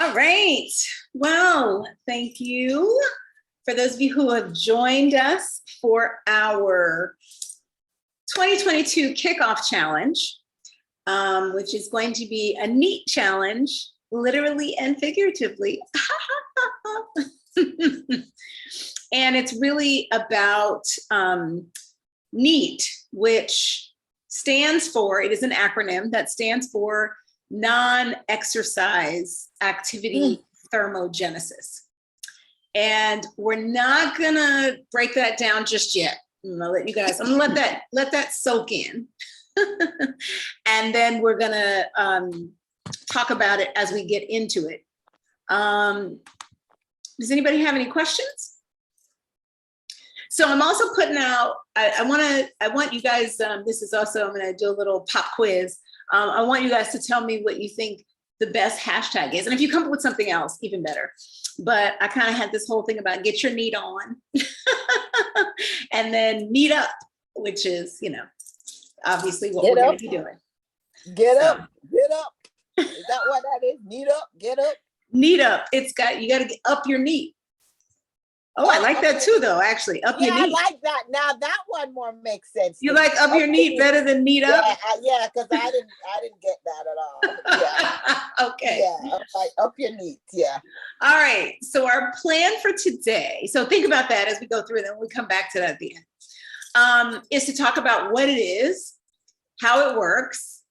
All right. Well, thank you for those of you who have joined us for our 2022 Kickoff Challenge, which is going to be a neat challenge, literally and figuratively. And it's really about NEAT, which stands for, it is an acronym that stands for non-exercise activity thermogenesis. And we're not gonna break that down just yet. I'm gonna let you guys, I'm gonna let that soak in. And then we're gonna talk about it as we get into it. Does anybody have any questions? So I'm also putting out, I want you guys, this is also, I'm gonna do a little pop quiz. I want you guys to tell me what you think the best hashtag is. And if you come up with something else, even better. But I kind of had this whole thing about get your NEAT on. And then meet up, which is, you know, obviously what we're gonna be doing. Get up, get up. Is that what that is? Meet up, get up. NEAT up, it's got, you gotta get up your NEAT. Oh, I like that too, though, actually. Up your NEAT. I like that. Now that one more makes sense. You like up your NEAT better than meet up? Yeah, because I didn't get that at all. Yeah. Okay. Yeah, like up your NEAT. Yeah. All right. So our plan for today, so think about that as we go through, and then we come back to that at the end, is to talk about what it is, how it works,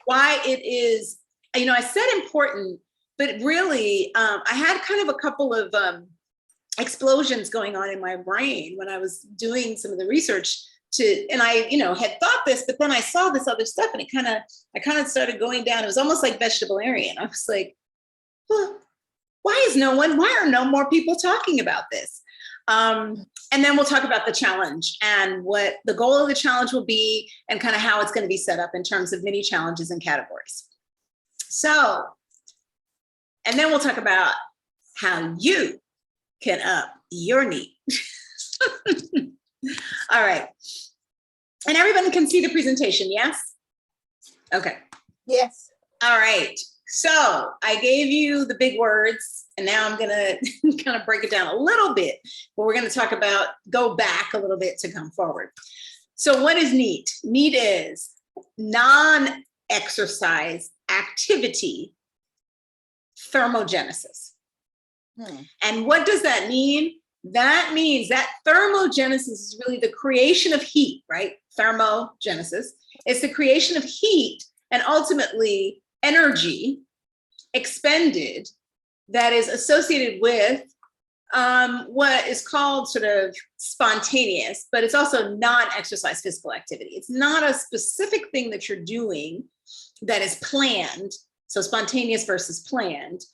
why it is, you know, I said important, but really, I had kind of a couple of explosions going on in my brain when I was doing some of the research and I, you know, had thought this, but then I saw this other stuff and I kind of started going down. It was almost like vegetarian. I was like, well, why are no more people talking about this? And then we'll talk about the challenge and what the goal of the challenge will be and kind of how it's going to be set up in terms of mini challenges and categories. So, and then we'll talk about how you can up your NEAT. All right. And everybody can see the presentation, yes? Okay. Yes. All right. So I gave you the big words, and now I'm gonna kind of break it down a little bit, but we're gonna talk about, go back a little bit to come forward. So what is NEAT? NEAT is non-exercise activity thermogenesis. And what does that mean? That means that thermogenesis is really the creation of heat, right? Thermogenesis. It's the creation of heat and ultimately energy expended that is associated with what is called sort of spontaneous, but it's also non-exercise physical activity. It's not a specific thing that you're doing that is planned. So spontaneous versus planned.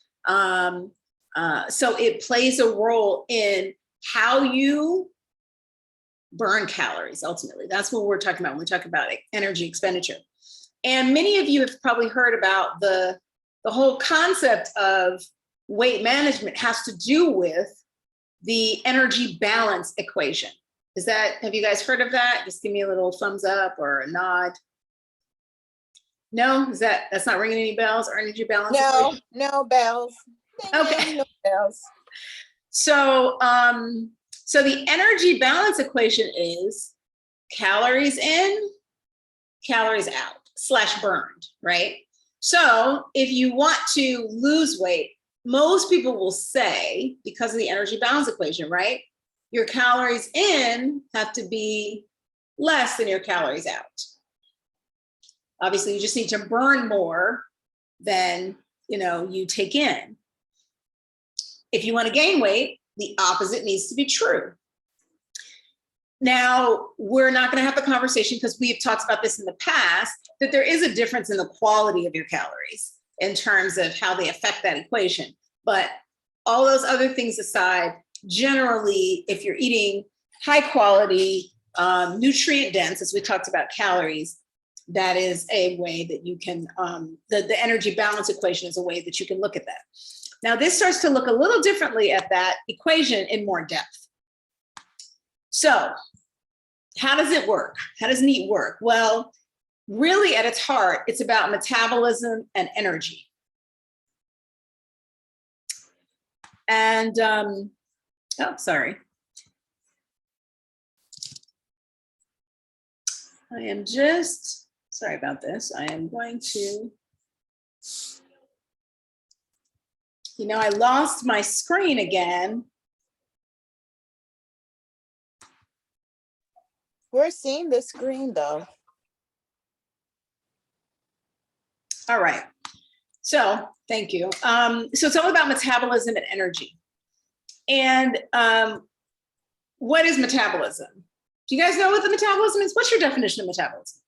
So it plays a role in how you burn calories, ultimately. That's what we're talking about when we talk about energy expenditure. And many of you have probably heard about the whole concept of weight management has to do with the energy balance equation. Have you guys heard of that? Just give me a little thumbs up or a nod. No, that's not ringing any bells or energy balance equation? No bells. Okay. So, so the energy balance equation is calories in, calories out / burned, right? So if you want to lose weight, most people will say, because of the energy balance equation, right? Your calories in have to be less than your calories out. Obviously, you just need to burn more than, you know, you take in. If you want to gain weight, the opposite needs to be true. Now, we're not going to have a conversation because we've talked about this in the past, that there is a difference in the quality of your calories in terms of how they affect that equation. But all those other things aside, generally, if you're eating high quality, nutrient dense, as we talked about calories, that is a way that you can, the energy balance equation is a way that you can look at that. Now, this starts to look a little differently at that equation in more depth. So how does it work? How does NEAT work? Well, really at its heart, it's about metabolism and energy. And, oh, sorry. I am just, sorry about this. I am going to, I lost my screen again. We're seeing the screen though. All right. So thank you. So it's all about metabolism and energy. And what is metabolism? Do you guys know what the metabolism is? What's your definition of metabolism?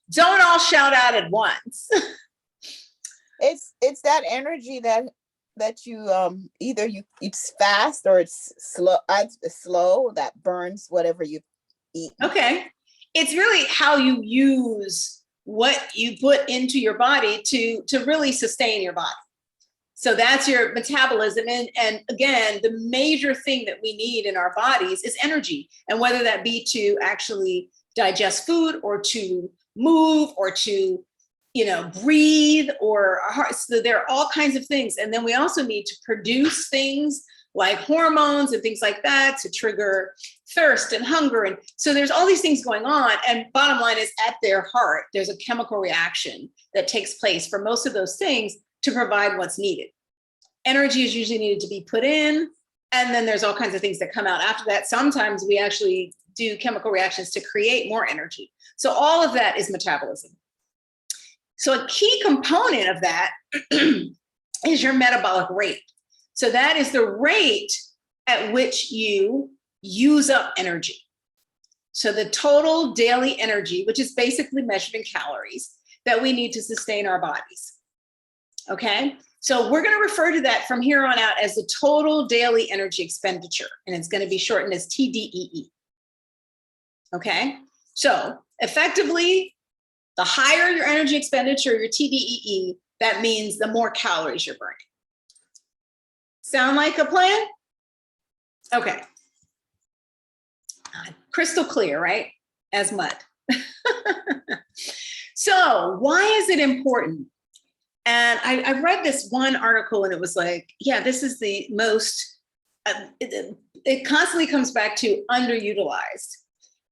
Don't all shout out at once. It's that energy that you either it's fast or it's slow that burns whatever you eat. Okay. It's really how you use what you put into your body to really sustain your body. So that's your metabolism. And again, the major thing that we need in our bodies is energy. And whether that be to actually digest food or to move or to, breathe or our heart. So there are all kinds of things. And then we also need to produce things like hormones and things like that to trigger thirst and hunger. And so there's all these things going on. And bottom line is, at their heart, there's a chemical reaction that takes place for most of those things to provide what's needed. Energy is usually needed to be put in, and then there's all kinds of things that come out after that. Sometimes we actually do chemical reactions to create more energy. So all of that is metabolism. So a key component of that is your metabolic rate. So that is the rate at which you use up energy. So the total daily energy, which is basically measured in calories, that we need to sustain our bodies. Okay, so we're going to refer to that from here on out as the total daily energy expenditure, and it's going to be shortened as TDEE. Okay, so effectively, the higher your energy expenditure, your TDEE, that means the more calories you're burning. Sound like a plan? Okay. Crystal clear, right? As mud. So why is it important? And I read this one article and it was like, yeah, this is the most, it constantly comes back to underutilized.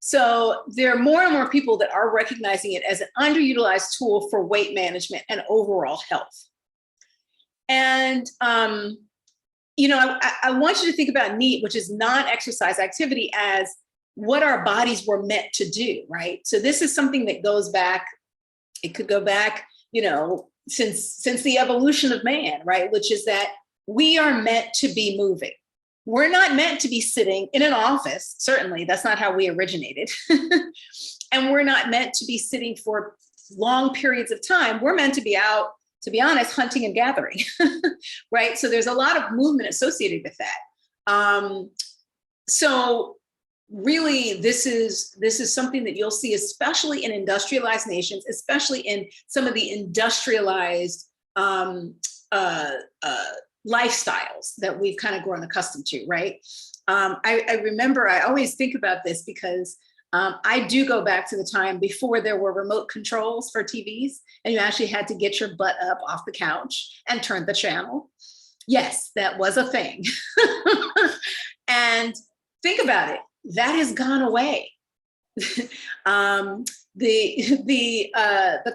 So there are more and more people that are recognizing it as an underutilized tool for weight management and overall health. And, I want you to think about NEAT, which is non-exercise activity, as what our bodies were meant to do, right? So this is something that goes back, it could go back, since the evolution of man, right? Which is that we are meant to be moving. We're not meant to be sitting in an office. Certainly, that's not how we originated. And we're not meant to be sitting for long periods of time. We're meant to be out, to be honest, hunting and gathering, right? So there's a lot of movement associated with that. So really, this is something that you'll see, especially in industrialized nations, especially in some of the industrialized lifestyles that we've kind of grown accustomed to, right? I remember, I always think about this because I do go back to the time before there were remote controls for TVs, and you actually had to get your butt up off the couch and turn the channel. Yes, that was a thing. And think about it, that has gone away. The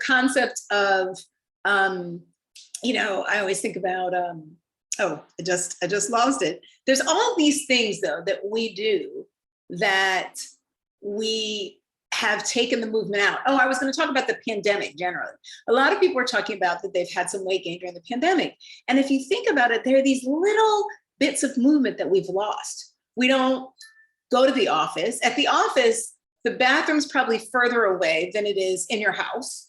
concept of, I always think about, I just lost it. There's all these things though that we do that we have taken the movement out. Oh, I was going to talk about the pandemic generally. A lot of people are talking about that they've had some weight gain during the pandemic. And if you think about it, there are these little bits of movement that we've lost. We don't go to the office. At the office, the bathroom's probably further away than it is in your house.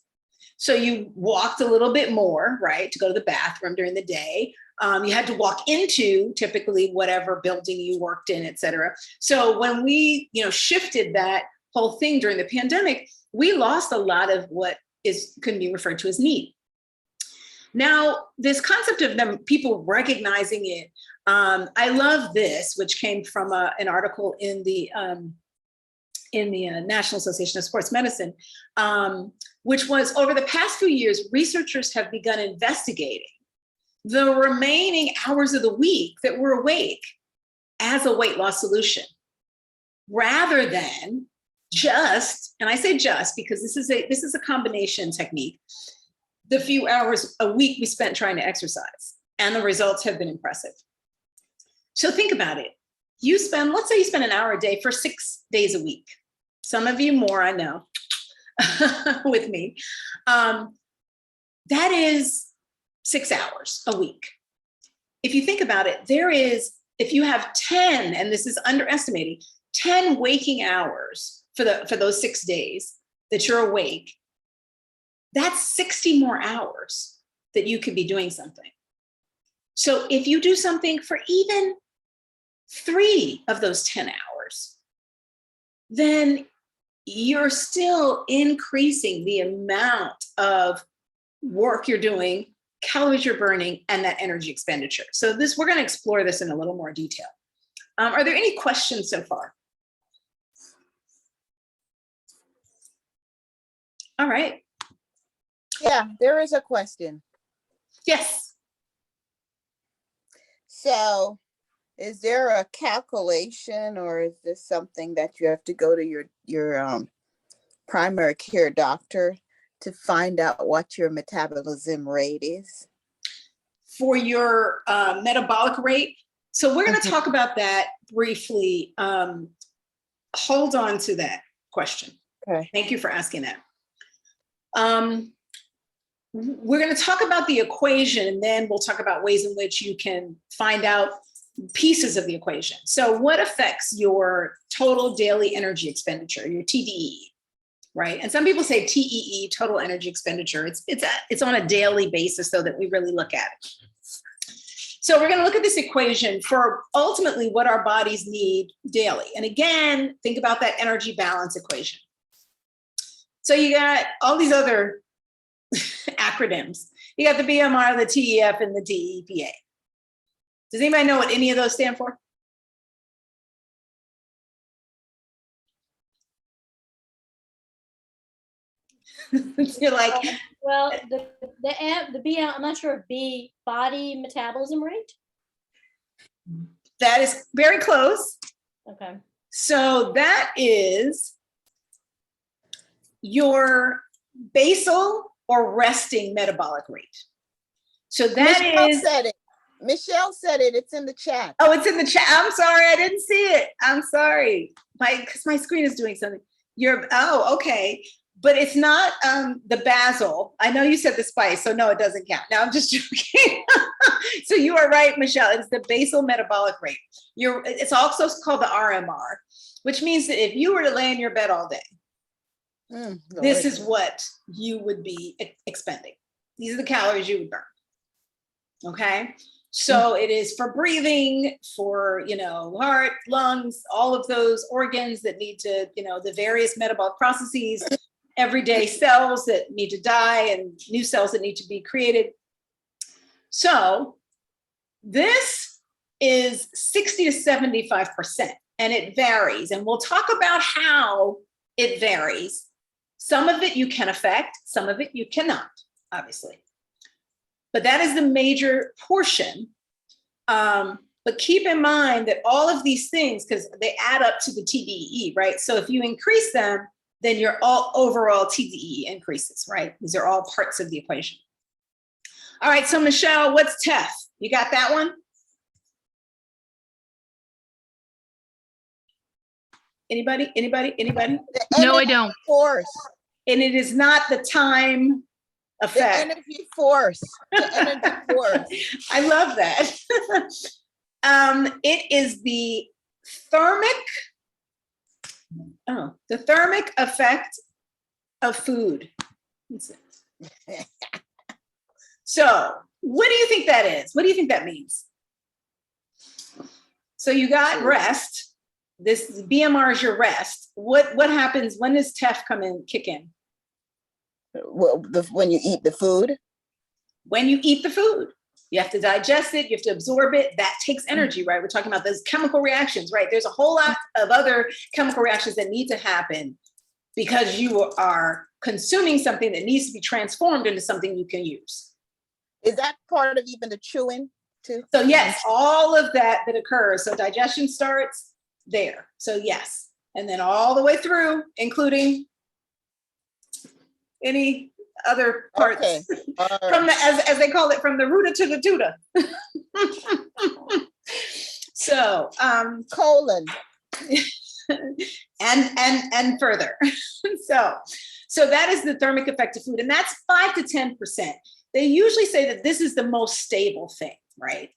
So you walked a little bit more, right, to go to the bathroom during the day. You had to walk into typically whatever building you worked in, et cetera. So when we, shifted that whole thing during the pandemic, we lost a lot of what can be referred to as NEAT. Now, this concept of them, people recognizing it, I love this, which came from an article in the National Association of Sports Medicine, which was over the past few years, researchers have begun investigating the remaining hours of the week that we're awake as a weight loss solution, rather than just, and I say just because this is a combination technique, the few hours a week we spent trying to exercise, and the results have been impressive. So think about it. Let's say you spend an hour a day for 6 days a week. Some of you more, I know, with me. That is 6 hours a week. If you think about it, if you have 10, and this is underestimating, 10 waking hours for those 6 days that you're awake, that's 60 more hours that you could be doing something. So if you do something for even 3 of those 10 hours, then you're still increasing the amount of work you're doing, calories you're burning, and that energy expenditure. So we're going to explore this in a little more detail. Are there any questions so far? All right. Yeah, there is a question. Yes. So is there a calculation, or is this something that you have to go to your primary care doctor to find out what your metabolism rate is? For your metabolic rate. So we're going to talk about that briefly. Hold on to that question. Okay. Thank you for asking that. We're going to talk about the equation, and then we'll talk about ways in which you can find out pieces of the equation. So what affects your total daily energy expenditure, your TDE, right? And some people say TEE, total energy expenditure. It's on a daily basis, though, that we really look at it. So we're going to look at this equation for ultimately what our bodies need daily. And again, think about that energy balance equation. So you got all these other acronyms. You got the BMR, the TEF, and the DEPA. Does anybody know what any of those stand for? You're like, well, the B, I'm not sure of B, body metabolism rate. that is very close. Okay. So that is your basal or resting metabolic rate. So that is. Michelle said it. It's in the chat. Oh, it's in the chat. I'm sorry, I didn't see it. I'm sorry. Because my screen is doing something. Okay. But it's not the basal. I know you said the spice, so no, it doesn't count. No, I'm just joking. So you are right, Michelle. It's the basal metabolic rate. It's also called the RMR, which means that if you were to lay in your bed all day, this is what you would be expending. These are the calories you would burn. Okay. So it is for breathing, for, heart, lungs, all of those organs that need to, the various metabolic processes, everyday cells that need to die and new cells that need to be created. So this is 60 to 75%, and it varies. And we'll talk about how it varies. Some of it you can affect, some of it you cannot, obviously. But that is the major portion. But keep in mind that all of these things, because they add up to the TDE, right? So if you increase them, then your overall TDE increases, right? These are all parts of the equation. All right, so Michelle, what's Teff? You got that one? Anybody? No, I don't. Force. And it is not the time effect. The energy force. The energy force. I love that. It is the thermic effect of food. So what do you think that is? What do you think that means? So you got rest. This BMR is your rest. What happens? When does Teff kick in? Well, when you eat the food? When you eat the food. You have to digest it. You have to absorb it. That takes energy, right? We're talking about those chemical reactions, right? There's a whole lot of other chemical reactions that need to happen because you are consuming something that needs to be transformed into something you can use. Is that part of even the chewing too? So yes, all of that occurs. So digestion starts there. So yes, and then all the way through, including any other parts. Okay. From the, as they call it, from the rooter to the tutor. So colon and further. So that is the thermic effect of food, and that's 5 to 10%. They usually say that this is the most stable thing, right?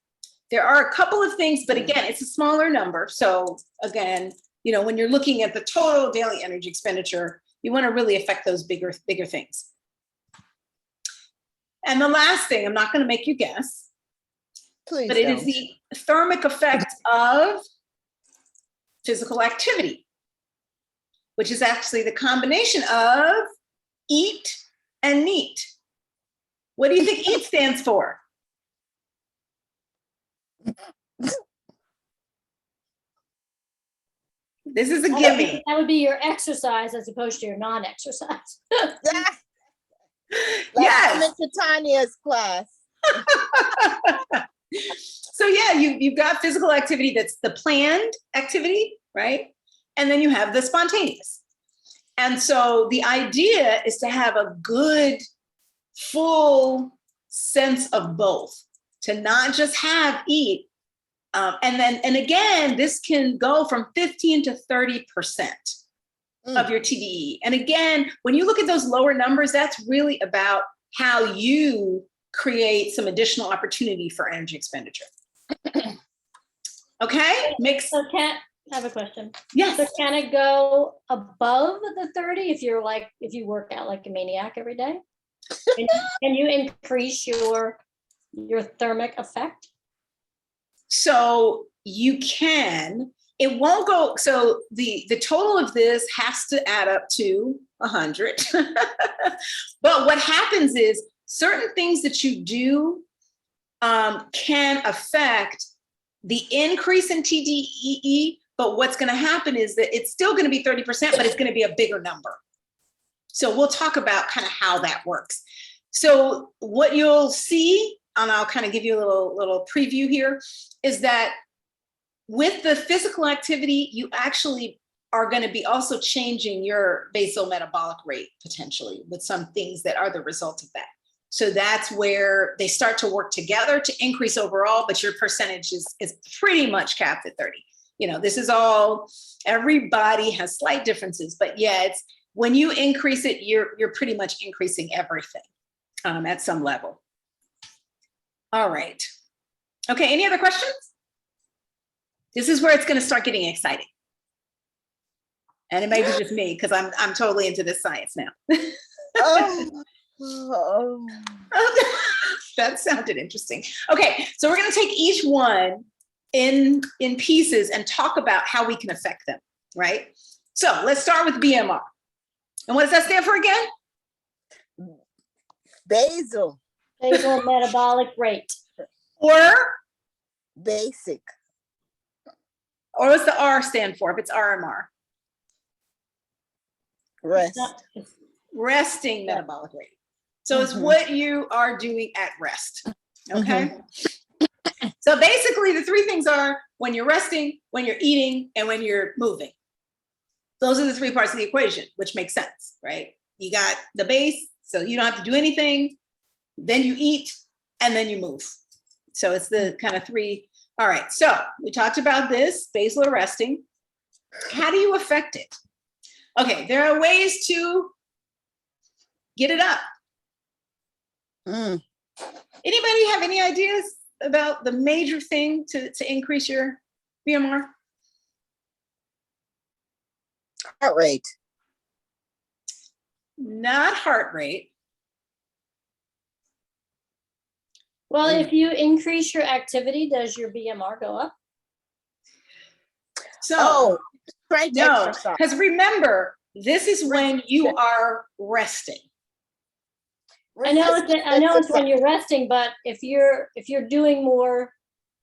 There are a couple of things, but again, it's a smaller number. So again, you know, when you're looking at the total daily energy expenditure, you want to really affect those bigger things. And the last thing, I'm not going to make you guess, please but it don't. is the thermic effect of physical activity, which is actually the combination of eat and neat. What do you think EAT stands for? This is a gimme. That would be your exercise as opposed to your non-exercise. Yes. I'm into Tanya's class. So yeah, you've got physical activity that's the planned activity, right? And then you have the spontaneous. And so the idea is to have a good, full sense of both, to not just have eat. And again, this can go from 15 to 30% of your TDE. And again, when you look at those lower numbers, that's really about how you create some additional opportunity for energy expenditure. Okay, So I have a question. Yes. So can it go above the 30 if you work out like a maniac every day? Can you increase your thermic effect? So you can. It won't go. So the total of this has to add up to 100. But what happens is certain things that you do can affect the increase in TDEE. But what's going to happen is that it's still going to be 30%, but it's going to be a bigger number. So we'll talk about kind of how that works. So what you'll see, and I'll kind of give you a little preview here, is that with the physical activity, you actually are going to be also changing your basal metabolic rate potentially with some things that are the result of that. So that's where they start to work together to increase overall, but your percentage is pretty much capped at 30. You know, this is all, everybody has slight differences, but yeah, it's when you increase it, you're pretty much increasing everything at some level. All right. Okay, any other questions? This is where it's going to start getting exciting. And it may be just me because I'm totally into this science now. Oh. That sounded interesting. Okay, so we're going to take each one in pieces and talk about how we can affect them, right? So let's start with BMR. And what does that stand for again? Basal. Basal metabolic rate. Or Basic. Or what's the R stand for if it's RMR? Rest. Resting metabolic rate. So it's what you are doing at rest, okay? So basically the three things are when you're resting, when you're eating, and when you're moving. Those are the three parts of the equation, which makes sense, right? You got the base, so you don't have to do anything, then you eat, and then you move. So it's the kind of three. All right, so we talked about this, basal or resting. How do you affect it? Okay, there are ways to get it up. Anybody have any ideas about the major thing to increase your BMR? Heart rate. Not heart rate. Well, if you increase your activity, does your BMR go up? So strength no, exercise. because remember, this is when you are resting. I know it's when you're resting, but if you're doing more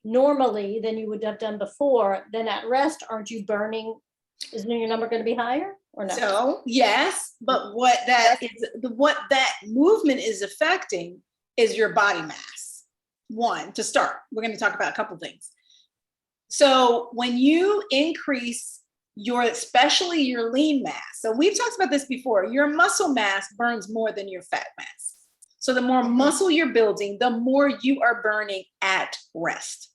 normally than you would have done before, then at rest, aren't you burning? Isn't your number going to be higher or no? So yes, but what that movement is affecting is your body mass. One, to start, we're going to talk about a couple things. So when you increase especially your lean mass, so we've talked about this before, your muscle mass burns more than your fat mass. So the more muscle you're building, the more you are burning at rest.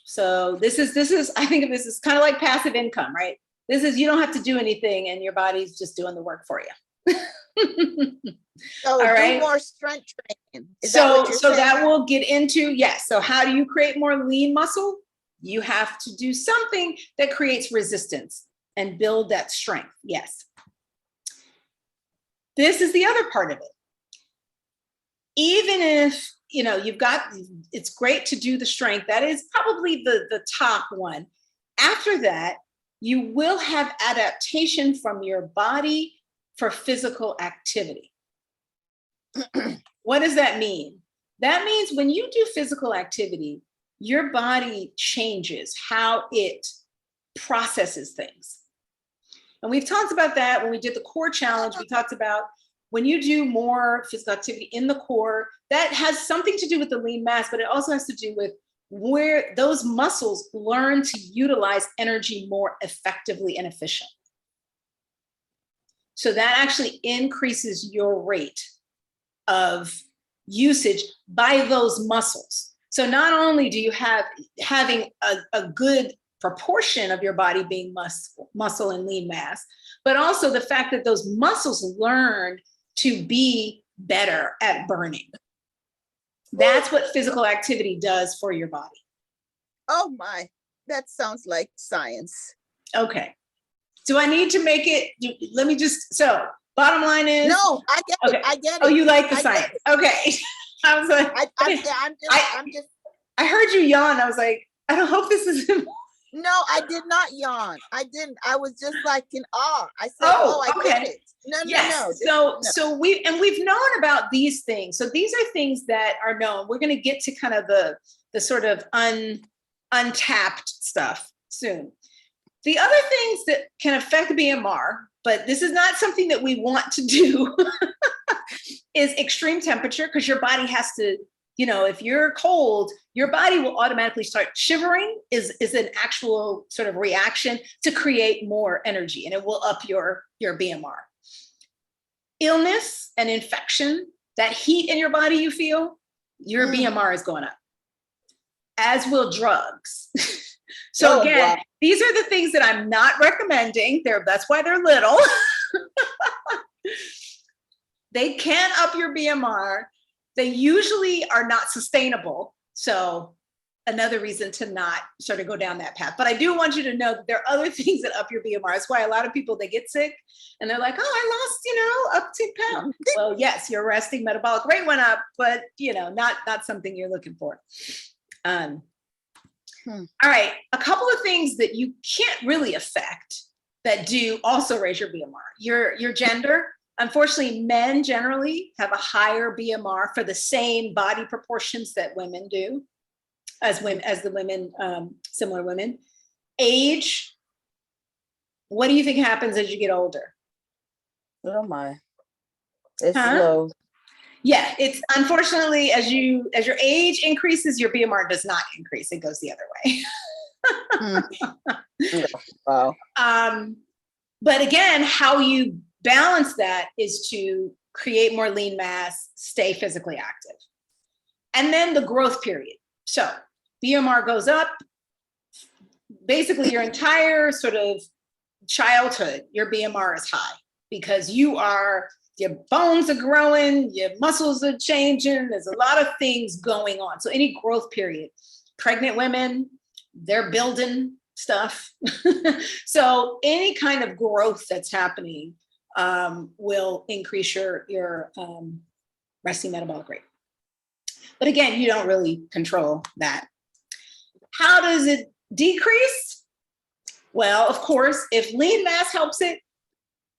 So this is, I think of this as kind of like passive income, right? This is, you don't have to do anything and your body's just doing the work for you. So All do right. more strength training. Is that So what you're saying? that will get into, yes. So how do you create more lean muscle? You have to do something that creates resistance and build that strength. Yes. This is the other part of it. Even if, it's great to do the strength. That is probably the top one. After that, you will have adaptation from your body for physical activity. What does that mean? That means when you do physical activity, your body changes how it processes things. And we've talked about that when we did the core challenge. We talked about when you do more physical activity in the core, that has something to do with the lean mass, but it also has to do with where those muscles learn to utilize energy more effectively and efficiently. So that actually increases your rate of usage by those muscles. So not only do you having a good proportion of your body being muscle and lean mass, but also the fact that those muscles learn to be better at burning. That's what physical activity does for your body. Oh my, that sounds like science. Okay. Do I need to make it? Let me just, so bottom line is. No, I get okay. it. I get it. Oh, you like the science. Okay. I was like, I heard you yawn. I was like, I don't hope this is. No, I did not yawn. I didn't. I was just like in awe. I said, I get it. No. So we've known about these things. So these are things that are known. We're going to get to kind of the sort of untapped stuff soon. The other things that can affect BMR, but this is not something that we want to do, is extreme temperature, because your body has to, if you're cold, your body will automatically start shivering, is an actual sort of reaction to create more energy, and it will up your BMR. Illness and infection, that heat in your body you feel, your BMR is going up, as will drugs. So again, these are the things that I'm not recommending. That's why they're little. They can up your BMR. They usually are not sustainable. So another reason to not sort of go down that path. But I do want you to know that there are other things that up your BMR. That's why a lot of people, they get sick and they're like, oh, I lost, up 10 pounds. Well, yes, your resting metabolic rate went up, but not something you're looking for. All right, a couple of things that you can't really affect that do also raise your BMR. Your gender. Unfortunately, men generally have a higher BMR for the same body proportions that women do, as the women, similar women. Age. What do you think happens as you get older? Oh my, it's low. Yeah, it's unfortunately, as your age increases, your BMR does not increase. It goes the other way. Wow. But again, how you balance that is to create more lean mass, stay physically active. And then the growth period. So BMR goes up. Basically, your entire sort of childhood, your BMR is high because your bones are growing, your muscles are changing. There's a lot of things going on. So any growth period, pregnant women, they're building stuff. So any kind of growth that's happening will increase your resting metabolic rate. But again, you don't really control that. How does it decrease? Well, of course, if lean mass helps it,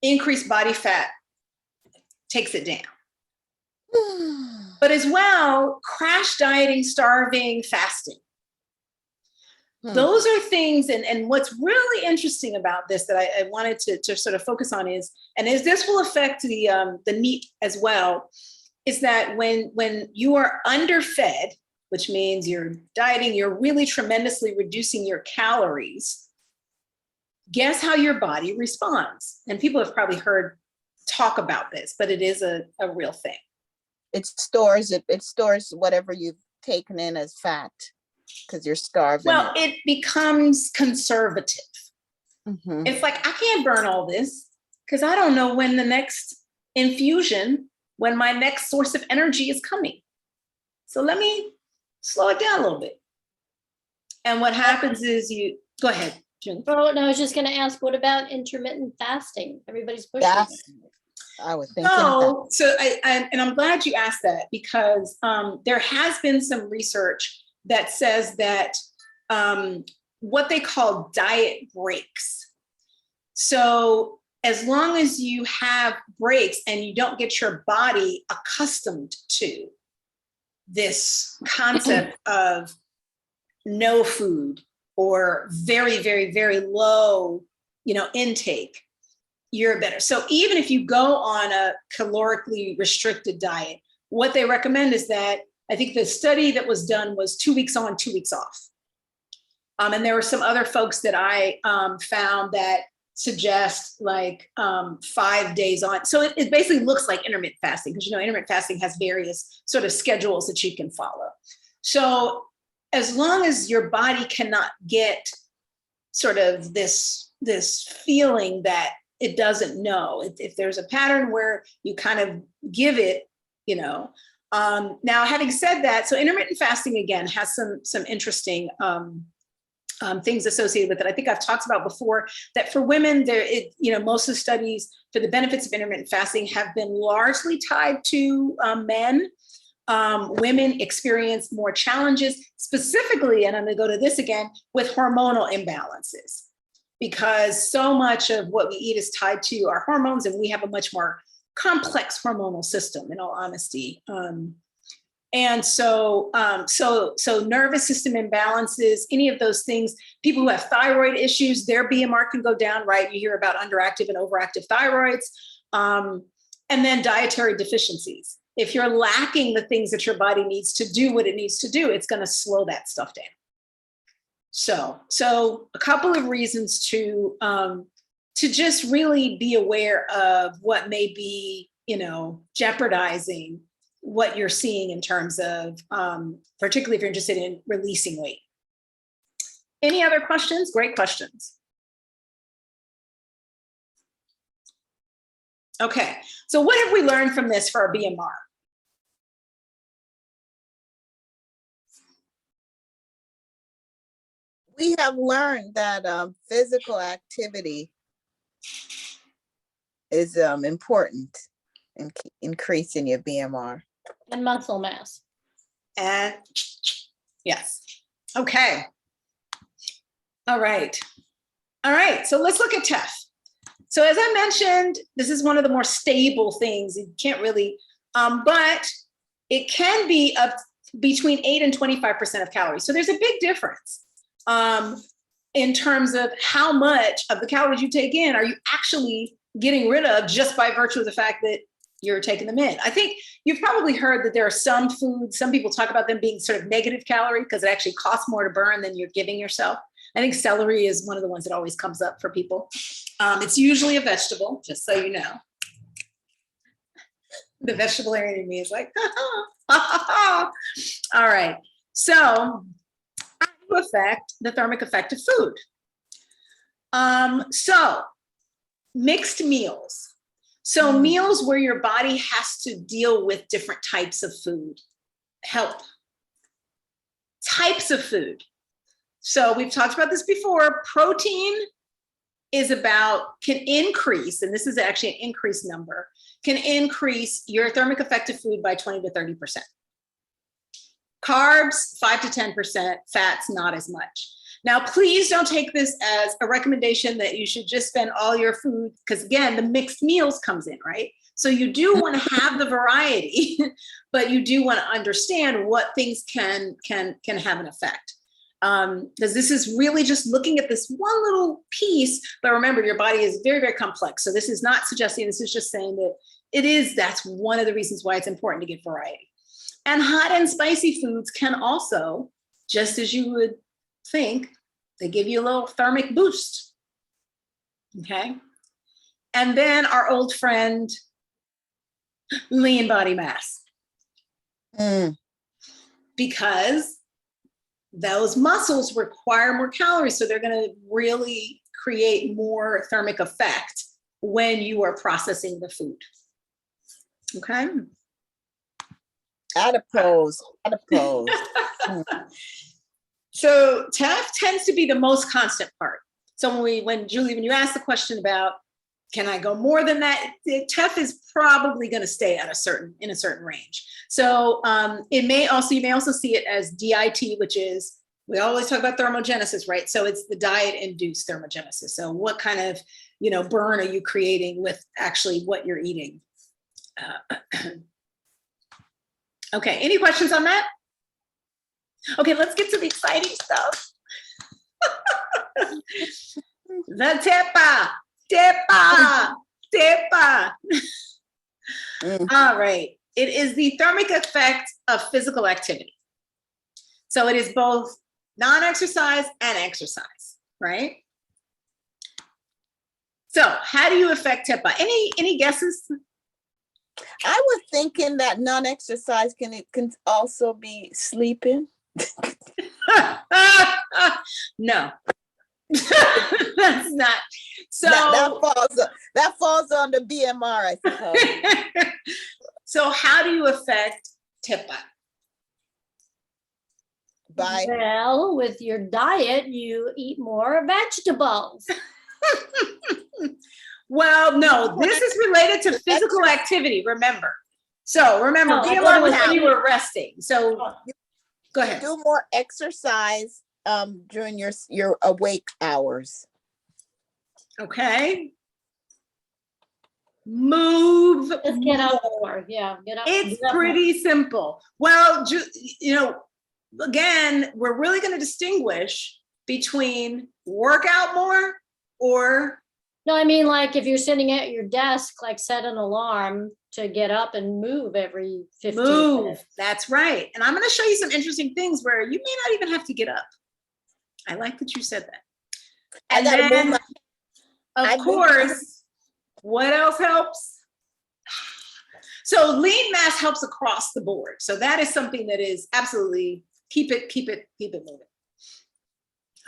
increased body fat takes it down. but as well, crash dieting, starving, fasting. Those are things, and what's really interesting about this that I wanted to sort of focus on is, and as this will affect the NEAT as well, is that when you are underfed, which means you're dieting, you're really tremendously reducing your calories, guess how your body responds? And people have probably heard talk about this, but it is a real thing. It stores whatever you've taken in as fat because you're starving. Well, it becomes conservative. Mm-hmm. It's like, I can't burn all this because I don't know when the next infusion, when my next source of energy is coming. So let me slow it down a little bit. And what happens is go ahead, June. Oh, no, I was just going to ask, what about intermittent fasting? Everybody's pushing. Yes, I would think. So I'm glad you asked that, because there has been some research that says that what they call diet breaks. So as long as you have breaks and you don't get your body accustomed to this concept of no food or very, very, very low, intake, you're better. So even if you go on a calorically restricted diet, what they recommend is that, I think the study that was done was 2 weeks on, 2 weeks off. And there were some other folks that I found that suggest like 5 days on. So it basically looks like intermittent fasting, because intermittent fasting has various sort of schedules that you can follow. So as long as your body cannot get sort of this feeling that it doesn't know, if there's a pattern where you kind of give it, now, having said that, so intermittent fasting, again, has some interesting things associated with it. I think I've talked about before that for women, most of the studies for the benefits of intermittent fasting have been largely tied to men. Women experience more challenges, specifically, and I'm going to go to this again, with hormonal imbalances, because so much of what we eat is tied to our hormones, and we have a much more complex hormonal system, in all honesty. And so nervous system imbalances, any of those things, people who have thyroid issues, their BMR can go down, right? You hear about underactive and overactive thyroids. And then dietary deficiencies. If you're lacking the things that your body needs to do what it needs to do, it's going to slow that stuff down. So a couple of reasons to just really be aware of what may be, jeopardizing what you're seeing in terms of, particularly if you're interested in releasing weight. Any other questions? Great questions. Okay, so what have we learned from this for our BMR? We have learned that physical activity is important in increasing your BMR. And muscle mass. And yes. Okay. All right. So let's look at Teff. So as I mentioned, this is one of the more stable things. You can't really, but it can be up between 8 and 25% of calories. So there's a big difference in terms of how much of the calories you take in are you actually getting rid of just by virtue of the fact that you're taking them in. I think you've probably heard that there are some foods, some people talk about them being sort of negative calorie because it actually costs more to burn than you're giving yourself. I think celery is one of the ones that always comes up for people. It's usually a vegetable, just so you know. The vegetarian in me is like, all right. So how do you affect the thermic effect of food? So mixed meals. So meals where your body has to deal with different types of food help. Types of food. So we've talked about this before. Protein can increase, and this is actually an increased number, can increase your thermic effect of food by 20 to 30%. Carbs, 5 to 10%, fats, not as much. Now, please don't take this as a recommendation that you should just spend all your food, because again, the mixed meals comes in, right? So you do want to have the variety, but you do want to understand what things can have an effect. Because this is really just looking at this one little piece, but remember, your body is very, very complex. So this is not suggesting, this is just saying that that's one of the reasons why it's important to get variety. And hot and spicy foods can also, just as you would think, they give you a little thermic boost. Okay. And then our old friend, lean body mass. Because those muscles require more calories. So they're going to really create more thermic effect when you are processing the food. Okay. Adipose. So Teff tends to be the most constant part. So when Julie, when you ask the question about, can I go more than that? Teff is probably going to stay at in a certain range. So you may also see it as DIT, which is, we always talk about thermogenesis, right? So it's the diet-induced thermogenesis. So what kind of, burn are you creating with actually what you're eating? Okay, any questions on that? Okay, let's get to the exciting stuff. The Tepa. All right, it is the thermic effect of physical activity. So it is both non-exercise and exercise, right? So how do you affect Tepa? Any guesses? I was thinking that non-exercise can also be sleeping. No. That's not. So that falls on the BMR, I suppose. So how do you affect Tepa? Well, with your diet, you eat more vegetables. Well, no, this is related to physical activity, remember. So remember, BMR was when you were resting. So go ahead. Do more exercise during your awake hours. Okay. Move. Let's get up more. Yeah, get up. It's get up pretty simple. Well, again, we're really going to distinguish between workout more or. No, I mean, like if you're sitting at your desk, like set an alarm to get up and move every 15 minutes. That's right. And I'm going to show you some interesting things where you may not even have to get up. I like that you said that. And then, of course, what else helps? So lean mass helps across the board. So that is something that is absolutely keep it moving.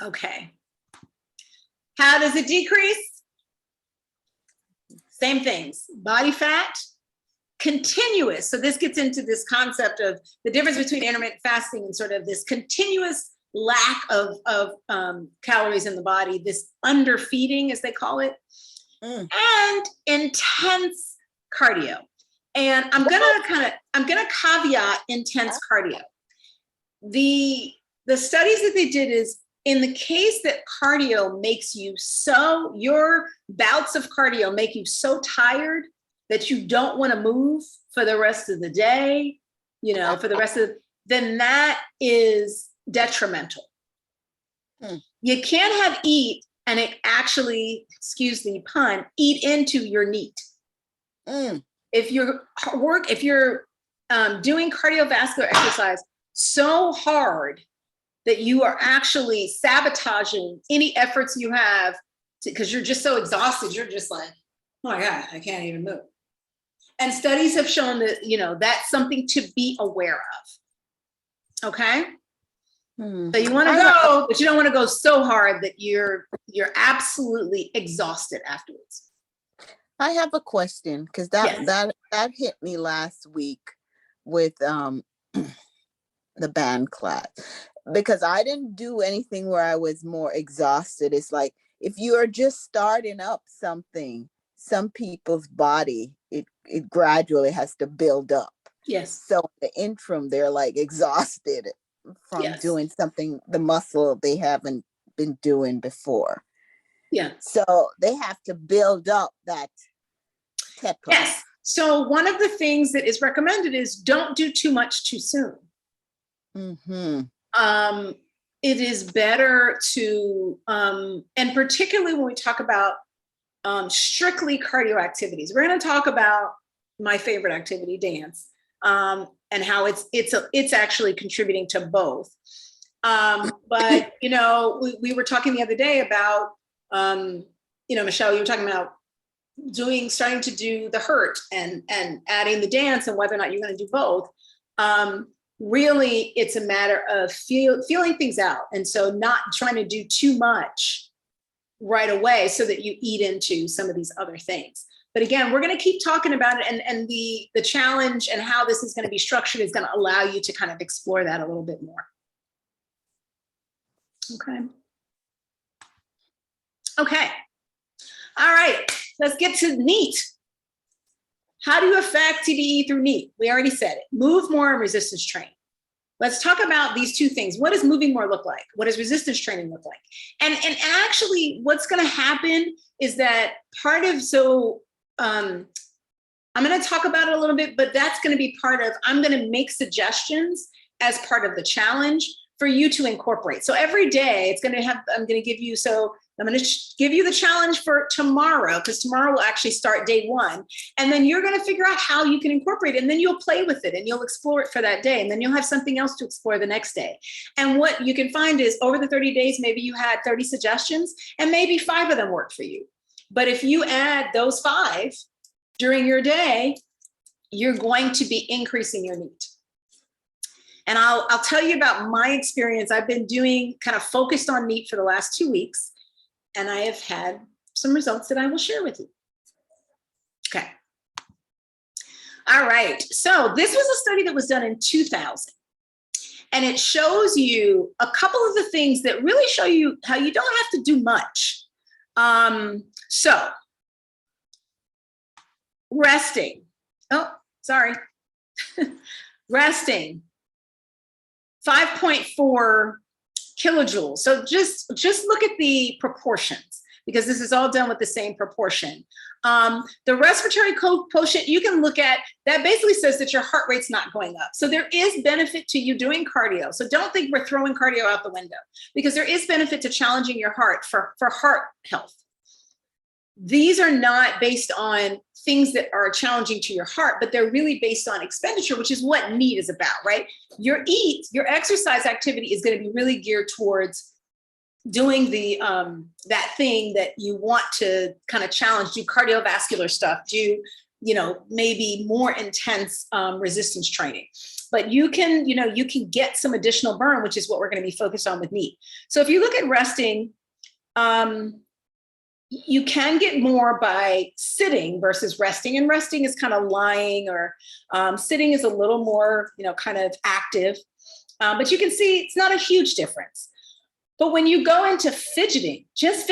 Okay. How does it decrease? Same things. Body fat, continuous. So this gets into this concept of the difference between intermittent fasting and sort of this continuous lack of calories in the body, this underfeeding, as they call it, and intense cardio. And I'm gonna caveat intense cardio. The studies that they did is, in the case that cardio makes you your bouts of cardio make you so tired that you don't want to move for the rest of the day, then that is detrimental. You can't have eat and it actually, excuse the pun, eat into your NEAT. If you're doing cardiovascular exercise so hard that you are actually sabotaging any efforts you have, because you're just so exhausted, you're just like, oh my God, I can't even move. And studies have shown that, that's something to be aware of. Okay. So you want to go, but you don't want to go so hard that you're absolutely exhausted afterwards. I have a question, because that hit me last week with the band class, because I didn't do anything where I was more exhausted. It's like, if you are just starting up something, some people's body, it gradually has to build up. Yes. So the interim, they're like exhausted from doing something, the muscle they haven't been doing before. Yeah. So they have to build up that tempo. Yes. So one of the things that is recommended is don't do too much too soon. Mm-hmm. It is better to, and particularly when we talk about strictly cardio activities, we're going to talk about my favorite activity, dance, and how it's actually contributing to both. But you know, we were talking the other day about, you know, Michelle, you were talking about starting to do the hurt and adding the dance, and whether or not you're going to do both. Really, it's a matter of feeling things out, and so not trying to do too much right away so that you eat into some of these other things. But again, we're going to keep talking about it, and the challenge and how this is going to be structured is going to allow you to kind of explore that a little bit more. Okay. All right, let's get to NEAT. How do you affect TDE through NEAT? We already said it. Move more and resistance training. Let's talk about these two things. What does moving more look like? What does resistance training look like? And actually, what's going to happen is that part of, I'm going to talk about it a little bit, but that's going to be part of, I'm going to make suggestions as part of the challenge for you to incorporate. So every day it's going to have, I'm going to give you, I'm going to give you the challenge for tomorrow, because tomorrow will actually start day one. And then you're going to figure out how you can incorporate it. And then you'll play with it and you'll explore it for that day. And then you'll have something else to explore the next day. And what you can find is over the 30 days, maybe you had 30 suggestions and maybe 5 of them worked for you. But if you add those 5 during your day, you're going to be increasing your NEAT. And I'll tell you about my experience. I've been doing kind of focused on NEAT for the last 2 weeks. And I have had some results that I will share with you. Okay. All right. So this was a study that was done in 2000. And it shows you a couple of the things that really show you how you don't have to do much. So resting. Oh, sorry. Resting. 5.4 kilojoules. So just look at the proportions, because this is all done with the same proportion. The respiratory quotient, you can look at, that basically says that your heart rate's not going up. So there is benefit to you doing cardio. So don't think we're throwing cardio out the window, because there is benefit to challenging your heart for heart health. These are not based on things that are challenging to your heart, but they're really based on expenditure, which is what NEAT is about, right? Your exercise activity is going to be really geared towards doing the that thing that you want to kind of challenge, do cardiovascular stuff, do, you know, maybe more intense resistance training. But you can, you know, you can get some additional burn, which is what we're going to be focused on with NEAT. So if you look at resting, you can get more by sitting versus resting, and resting is kind of lying, or sitting is a little more, you know, kind of active. But you can see it's not a huge difference. But when you go into fidgeting, just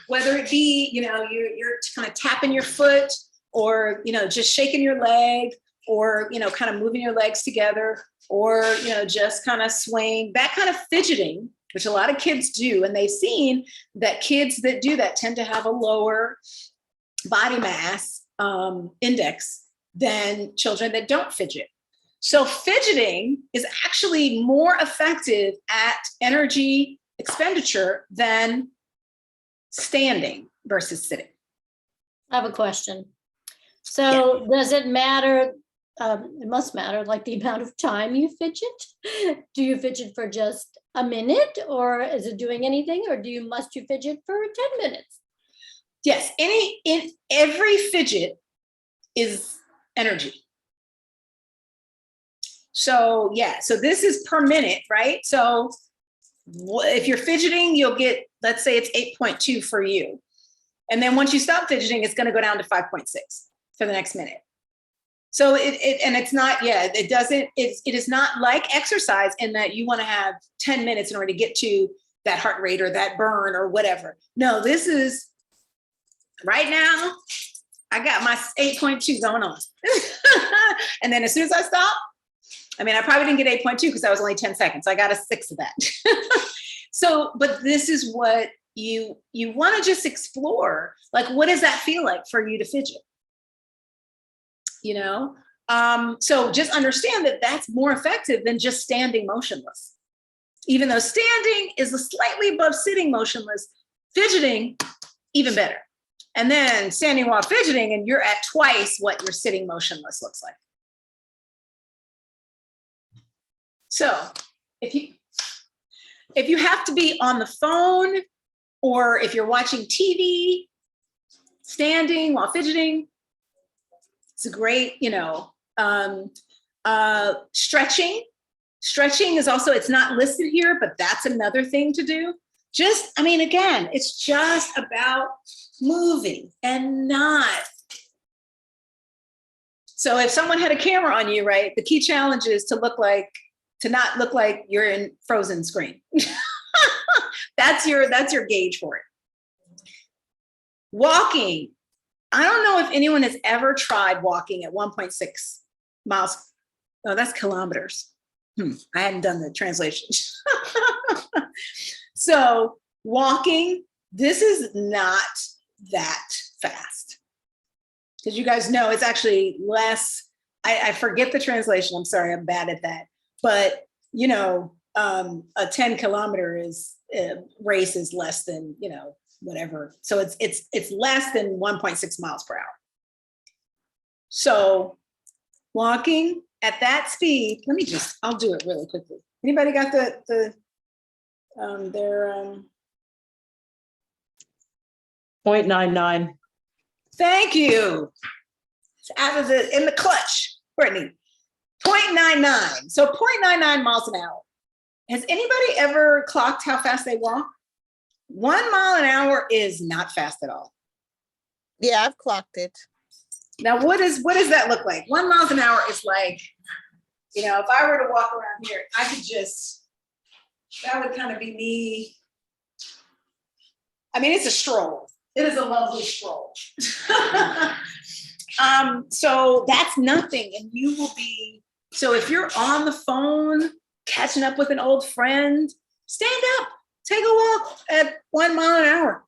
whether it be, you know, you're kind of tapping your foot, or, you know, just shaking your leg, or, you know, kind of moving your legs together, or, you know, just kind of swaying, that kind of fidgeting, which a lot of kids do. And they've seen that kids that do that tend to have a lower body mass index than children that don't fidget. So fidgeting is actually more effective at energy expenditure than standing versus sitting. I have a question. So does it matter? It must matter, like the amount of time you fidget. Do you fidget for just a minute, or is it doing anything, or must you fidget for 10 minutes? Yes, every fidget is energy. So yeah, so this is per minute, right? So if you're fidgeting, you'll get, let's say it's 8.2 for you. And then once you stop fidgeting, it's going to go down to 5.6 for the next minute. So it's not, it is not like exercise in that you want to have 10 minutes in order to get to that heart rate or that burn or whatever. No, this is right now, I got my 8.2 going on. And then as soon as I stop, I mean, I probably didn't get 8.2 because that was only 10 seconds. I got a 6 of that. So, but this is what you want to just explore. Like, what does that feel like for you to fidget? You know? So just understand that that's more effective than just standing motionless. Even though standing is slightly above sitting motionless, fidgeting, even better. And then standing while fidgeting, and you're at twice what your sitting motionless looks like. So if you have to be on the phone, or if you're watching TV, standing while fidgeting, it's a great, you know, stretching. Stretching is also, it's not listed here, but that's another thing to do. Just, I mean, again, it's just about moving and not. So if someone had a camera on you, right, the key challenge is to not look like you're in frozen screen. That's your gauge for it. Walking. I don't know if anyone has ever tried walking at 1.6 miles. Oh, that's kilometers. I hadn't done the translation. So walking, this is not that fast. Because you guys know it's actually less, I forget the translation. I'm sorry, I'm bad at that. But, you know, a 10-kilometer race is less than, you know, whatever. So it's less than 1.6 miles per hour. So walking at that speed, I'll do it really quickly. Anybody got their 0.99. Thank you. It's out of in the clutch, Brittany. 0.99. So 0.99 miles an hour. Has anybody ever clocked how fast they walk? 1 mile an hour is not fast at all. Yeah, I've clocked it. Now, what does that look like? 1 mile an hour is like, you know, if I were to walk around here, I could that would kind of be me. I mean, it's a stroll. It is a lovely stroll. So that's nothing. And you will be, so if you're on the phone, catching up with an old friend, stand up, take a walk at 1 mile an hour.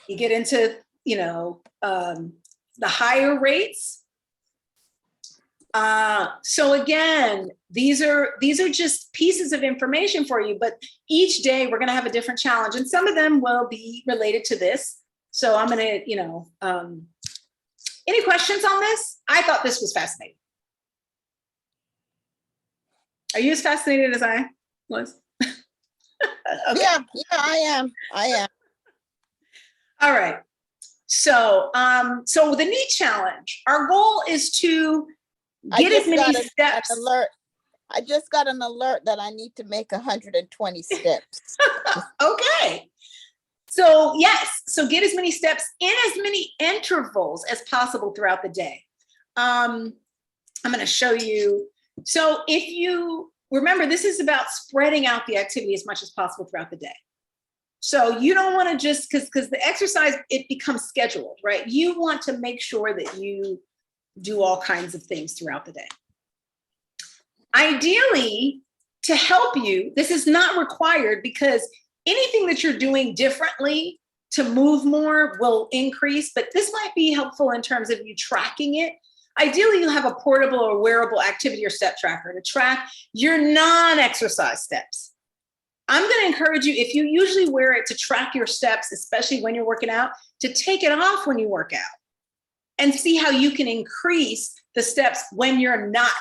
You get into, you know, the higher rates. So again, these are just pieces of information for you, but each day we're going to have a different challenge, and some of them will be related to this. So I'm going to, you know, any questions on this? I thought this was fascinating. Are you as fascinated as I was? Okay. Yeah, I am. All right. So, so the knee challenge, our goal is to get as many steps. I just got an alert that I need to make 120 steps. Okay. So yes, so get as many steps in as many intervals as possible throughout the day. I'm going to show you. So if you remember, this is about spreading out the activity as much as possible throughout the day. So you don't want to just, because the exercise, it becomes scheduled, right? You want to make sure that you do all kinds of things throughout the day. Ideally, to help you, this is not required, because anything that you're doing differently to move more will increase, but this might be helpful in terms of you tracking it. Ideally, you'll have a portable or wearable activity or step tracker to track your non-exercise steps. I'm going to encourage you, if you usually wear it to track your steps, especially when you're working out, to take it off when you work out and see how you can increase the steps when you're not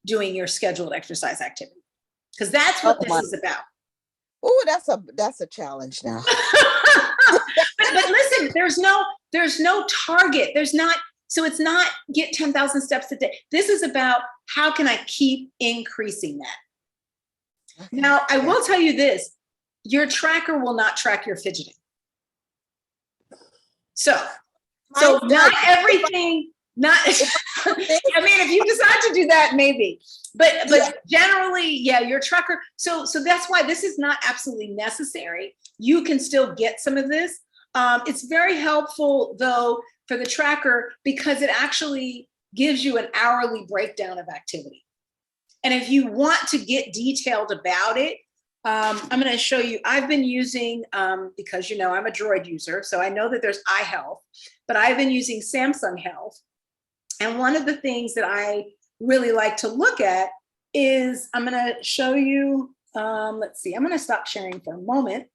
doing your scheduled exercise activity. Because that's what this is about. Oh, that's a challenge now. but listen, there's no target. So it's not get 10,000 steps a day. This is about how can I keep increasing that? Okay. Now, I will tell you this, your tracker will not track your fidgeting. So not everything, I mean, if you decide to do that, maybe, but generally, yeah, your tracker. So that's why this is not absolutely necessary. You can still get some of this. It's very helpful though for the tracker, because it actually gives you an hourly breakdown of activity. And if you want to get detailed about it, I'm going to show you. I've been using, because you know I'm a Droid user, so I know that there's iHealth, but I've been using Samsung Health. And one of the things that I really like to look at is, I'm going to show you, let's see, I'm going to stop sharing for a moment.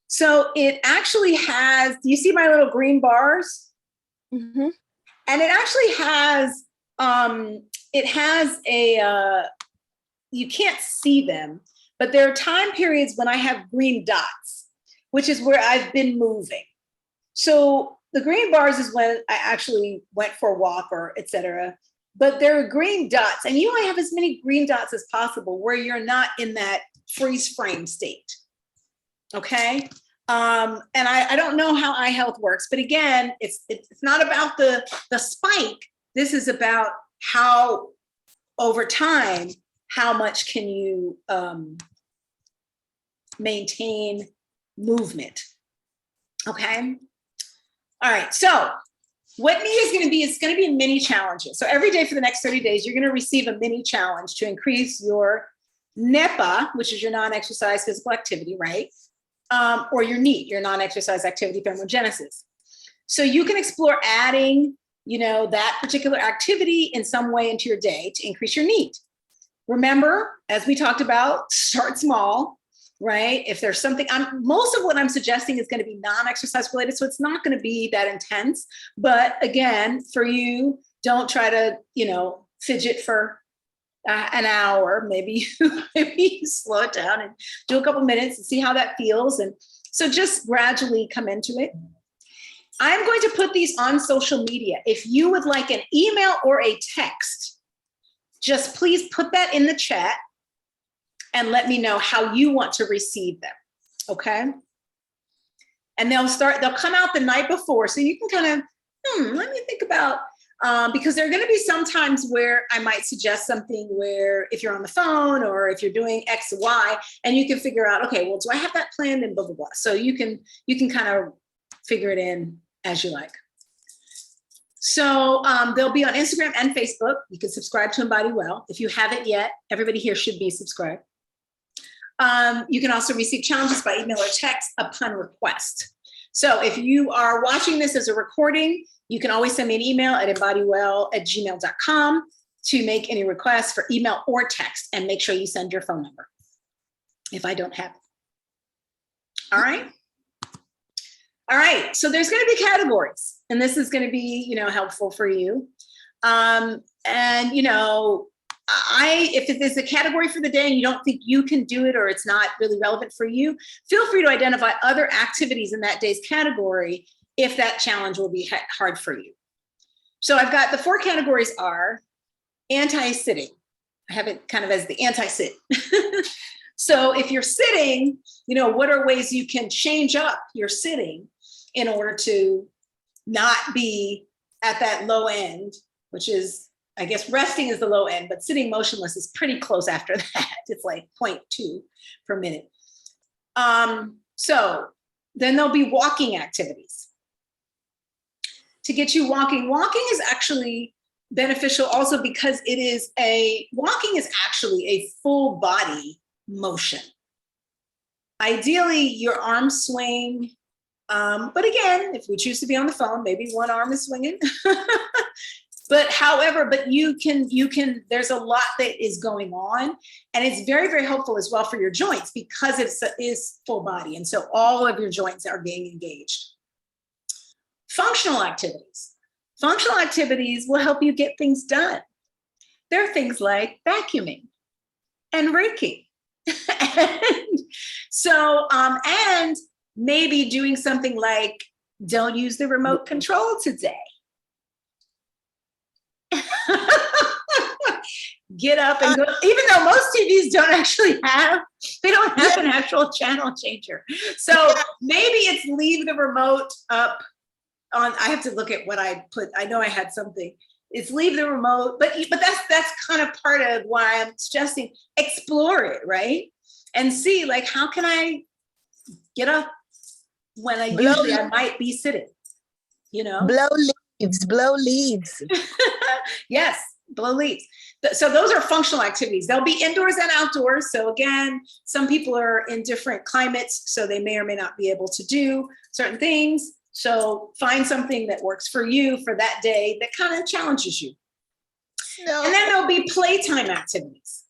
So it actually has, do you see my little green bars? Mm-hmm. And it actually has, you can't see them, but there are time periods when I have green dots, which is where I've been moving. So the green bars is when I actually went for a walk or et cetera, but there are green dots, and you want to have as many green dots as possible where you're not in that freeze frame state. Okay. And I don't know how iHealth works, but again, it's not about the spike. This is about how over time, how much can you maintain movement. Okay. All right. So what knee is going to be, it's going to be mini challenges. So every day for the next 30 days, you're going to receive a mini challenge to increase your NEPA, which is your non-exercise physical activity, right? Or your NEAT, your non-exercise activity thermogenesis. So you can explore adding, you know, that particular activity in some way into your day to increase your NEAT. Remember, as we talked about, start small, right? If there's something, most of what I'm suggesting is going to be non-exercise related, so it's not going to be that intense. But again, for you, don't try to, you know, fidget for an hour. Maybe you slow it down and do a couple minutes and see how that feels. And so just gradually come into it. I'm going to put these on social media. If you would like an email or a text, just please put that in the chat and let me know how you want to receive them, okay? And they'll come out the night before, so you can kind of, let me think about, because there are gonna be some times where I might suggest something where if you're on the phone or if you're doing X, Y, and you can figure out, okay, well, do I have that planned and blah, blah, blah. So you can kind of figure it in as you like. So they'll be on Instagram and Facebook. You can subscribe to EmBODY WELL. If you haven't yet, everybody here should be subscribed. You can also receive challenges by email or text upon request. So if you are watching this as a recording, you can always send me an email at embodywell@gmail.com to make any requests for email or text, and make sure you send your phone number if I don't have it. All right. All right, so there's going to be categories, and this is going to be, you know, helpful for you. And, you know, if there's a category for the day and you don't think you can do it or it's not really relevant for you, feel free to identify other activities in that day's category if that challenge will be hard for you. So I've got the 4 categories are anti-sitting. I have it kind of as the anti-sit. So if you're sitting, you know, what are ways you can change up your sitting in order to not be at that low end, which is, I guess resting is the low end, but sitting motionless is pretty close after that. It's like 0.2 per minute. So then there'll be walking activities. To get you walking, walking is actually beneficial also because walking is actually a full body motion. Ideally, your arms swing, but again, if we choose to be on the phone, maybe one arm is swinging. But you can, there's a lot that is going on, and it's very, very helpful as well for your joints because it is full body. And so all of your joints are being engaged. Functional activities. Functional activities will help you get things done. There are things like vacuuming and raking. And so, and maybe doing something like, don't use the remote control today. Get up and go, even though most TVs don't actually have, they don't have an actual channel changer. So maybe it's leave the remote up on, I have to look at what I put. I know I had something. It's leave the remote, but that's kind of part of why I'm suggesting explore it, right? And see, like, how can I get up when I might be sitting, you know? Blow leaves. Yes, blow leaves. So those are functional activities. They'll be indoors and outdoors. So again, some people are in different climates, so they may or may not be able to do certain things. So find something that works for you for that day that kind of challenges you. No. And then there'll be playtime activities.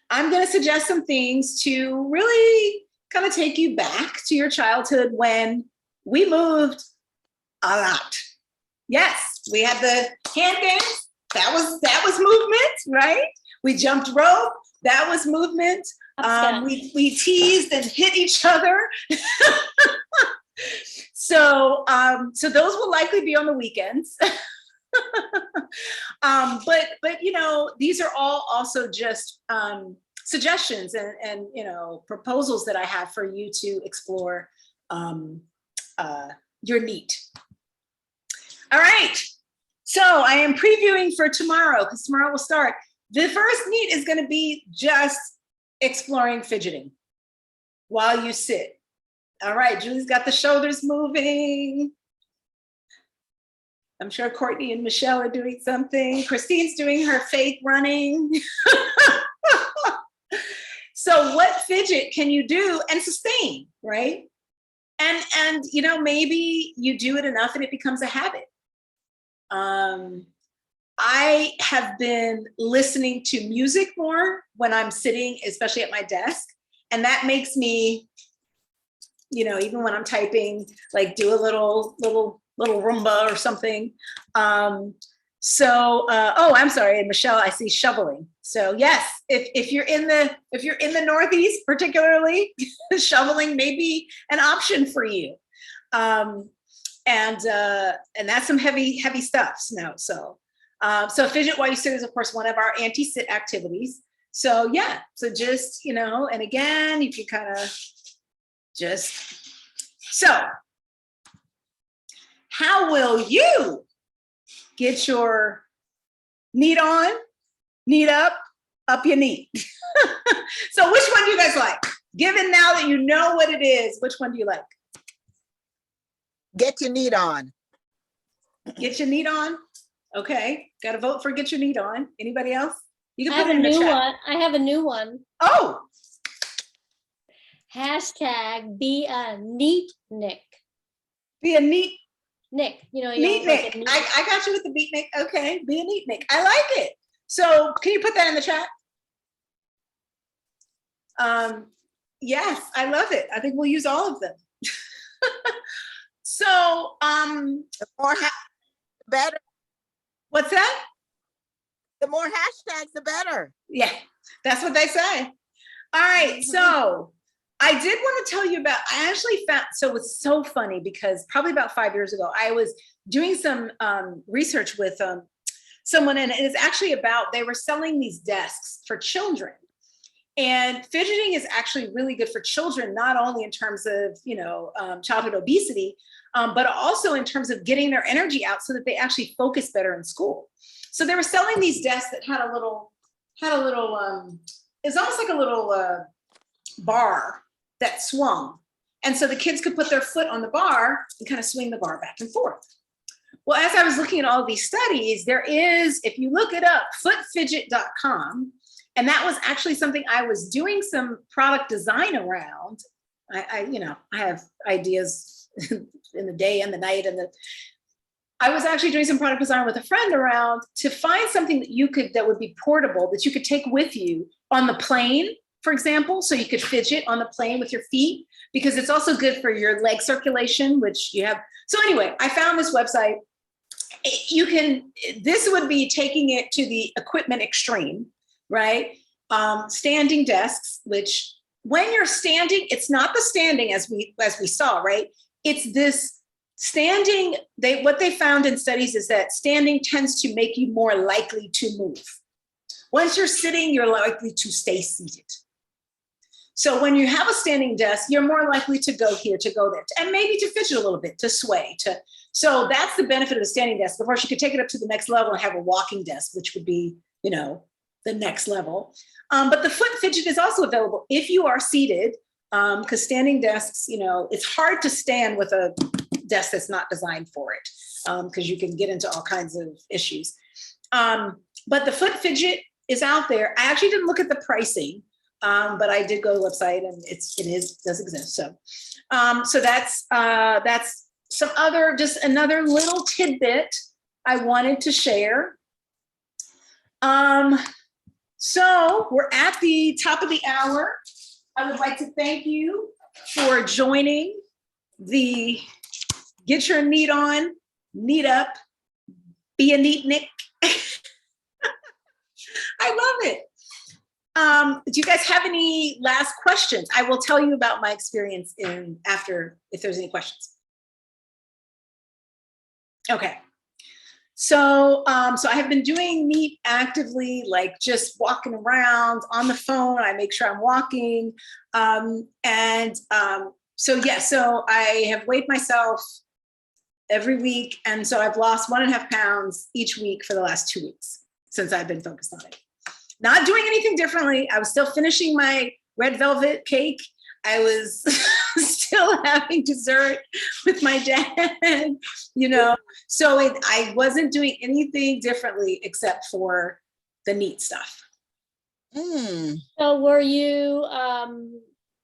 I'm going to suggest some things to really kind of take you back to your childhood when we moved a lot. Yes, we had the hand games. That was movement, right? We jumped rope. That was movement. We teased and hit each other. So those will likely be on the weekends. But you know, these are all also just suggestions and you know, proposals that I have for you to explore your NEAT. All right, so I am previewing for tomorrow because tomorrow will start. The first NEAT is going to be just exploring fidgeting while you sit. All right, Julie's got the shoulders moving. I'm sure Courtney and Michelle are doing something. Christine's doing her fake running. So what fidget can you do and sustain, right? And you know, maybe you do it enough and it becomes a habit. I have been listening to music more when I'm sitting, especially at my desk. And that makes me, you know, even when I'm typing, like do a little Roomba or something. Oh, I'm sorry, and Michelle, I see shoveling. So yes, if you're in the Northeast, particularly, shoveling may be an option for you. And that's some heavy stuff. No, so fidget while you sit is of course one of our anti-sit activities. So yeah, so just, you know, and again, you can kind of just, so how will you get your NEAT on, NEAT up your NEAT? So which one do you guys like? Given now that you know what it is, which one do you like? Get your NEAT on. Get your NEAT on? Okay, got to vote for get your NEAT on. Anybody else? You I can have put a it in the new chat. one. I have a new one. Oh, Hashtag be a neat Nick. be a neat Nick, you know, Neat like Nick. I got you with the beat Nick. Okay, be a neat Nick. I like it. So can you put that in the chat? Yes, I love it. I think we'll use all of them. So The more the better. what's that? The more hashtags, the better. Yeah, that's what they say. All right, so I did want to tell you about, I actually found, so it's so funny because probably about 5 years ago, I was doing some research with someone, and it's actually about, they were selling these desks for children. And fidgeting is actually really good for children, not only in terms of, you know, childhood obesity, but also in terms of getting their energy out so that they actually focus better in school. So they were selling these desks that had a little, it's almost like a little bar that swung. And so the kids could put their foot on the bar and kind of swing the bar back and forth. Well, as I was looking at all these studies, there is, if you look it up, footfidget.com, and that was actually something I was doing some product design around. You know, I have ideas in the day and the night, and I was actually doing some product design with a friend around to find something that would be portable, that you could take with you on the plane, for example, so you could fidget on the plane with your feet, because it's also good for your leg circulation, which you have. So anyway, I found this website. This would be taking it to the equipment extreme, right? Standing desks, which when you're standing, it's not the standing as we saw, right? It's this standing, what they found in studies is that standing tends to make you more likely to move. Once you're sitting, you're likely to stay seated. So when you have a standing desk, you're more likely to go here, to go there, and maybe to fidget a little bit, to sway. So that's the benefit of the standing desk. Of course, you could take it up to the next level and have a walking desk, which would be, you know, the next level. But the foot fidget is also available if you are seated, because standing desks, you know, it's hard to stand with a desk that's not designed for it, because you can get into all kinds of issues. But the foot fidget is out there. I actually didn't look at the pricing, but I did go to the website and does exist. So, so that's some other, just another little tidbit I wanted to share. So we're at the top of the hour. I would like to thank you for joining the Get Your Neat On, Neat Up, Be a Neatnik. I love it. Do you guys have any last questions? I will tell you about my experience after, if there's any questions. Okay. So, so I have been doing Neat actively, like just walking around on the phone. I make sure I'm walking. So yeah, so I have weighed myself every week. And so I've lost 1.5 pounds each week for the last 2 weeks since I've been focused on it. Not doing anything differently. I was still finishing my red velvet cake. I was still having dessert with my dad, you know. So I wasn't doing anything differently except for the neat stuff. So were you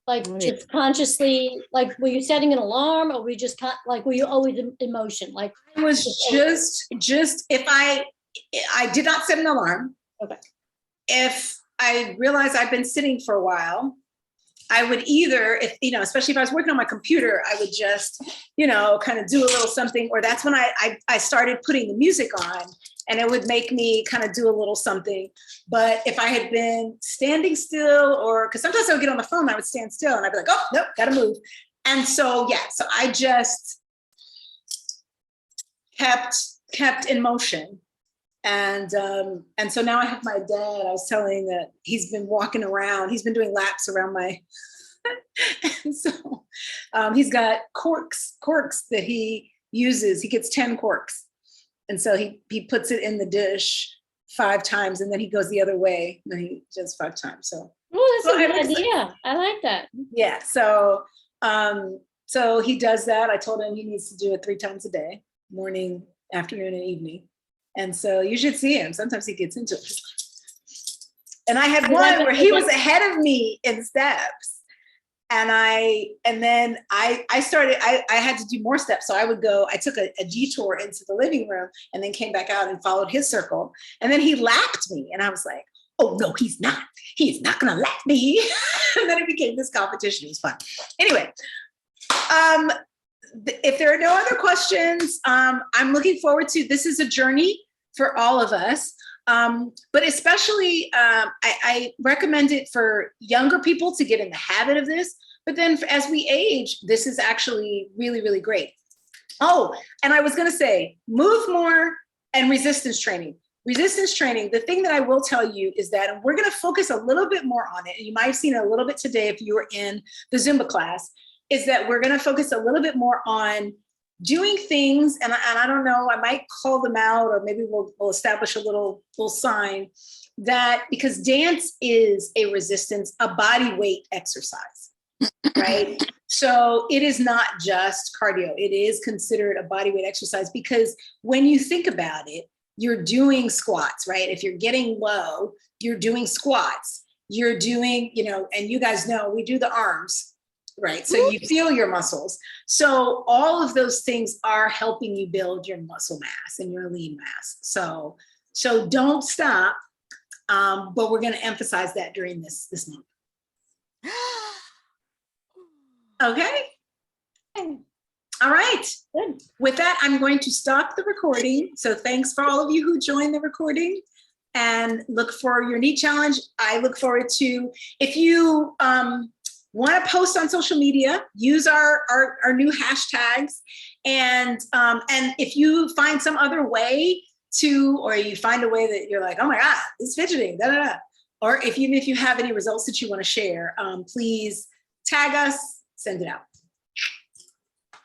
like just consciously, like, were you setting an alarm, or were you just like, were you always in motion? Like, I was just if I did not set an alarm. Okay. If I realized I've been sitting for a while, I would either, if, you know, especially if I was working on my computer, I would just, you know, kind of do a little something, or that's when I started putting the music on, and it would make me kind of do a little something. But if I had been standing still, or, because sometimes I would get on the phone, I would stand still and I'd be like, oh, nope, gotta move. And so, yeah, so I just kept in motion. And so now I have my dad. I was telling that he's been walking around. He's been doing laps around my. And so he's got corks that he uses. He gets 10 corks, and so he puts it in the dish 5 times, and then he goes the other way. And then he does 5 times. So. Oh, that's a good idea. I like that. Yeah. So so he does that. I told him he needs to do it 3 times a day, morning, afternoon, and evening. And so you should see him. Sometimes he gets into it. And I had one where he was ahead of me in steps. And then I started, I had to do more steps. So I took a detour into the living room and then came back out and followed his circle. And then he lapped me. And I was like, oh no, he's not. He's not gonna lap me. And then it became this competition. It was fun. Anyway, if there are no other questions, I'm looking forward to, this is a journey for all of us, but especially I recommend it for younger people to get in the habit of this, but then as we age, this is actually really, really great. Oh, and I was gonna say, move more and resistance training. Resistance training, the thing that I will tell you is that, and we're gonna focus a little bit more on it, and you might have seen it a little bit today if you were in the Zumba class, is that we're gonna focus a little bit more on doing things, and I don't know, I might call them out, or maybe we'll establish a little sign that, because dance is a resistance, a body weight exercise, right? So it is not just cardio, it is considered a body weight exercise, because when you think about it, you're doing squats, right? If you're getting low, you're doing squats, you're doing, you know, and you guys know we do the arms, right? So you feel your muscles. So all of those things are helping you build your muscle mass and your lean mass. So don't stop, but we're gonna emphasize that during this month. Okay. All right. Good. With that, I'm going to stop the recording. So thanks for all of you who joined the recording, and look for your knee challenge. I look forward to, if you want to post on social media, use our new hashtags. And if you find some other way to, or you find a way that you're like, oh my God, it's fidgeting, da, da, da. Or even if you have any results that you want to share, please tag us, send it out.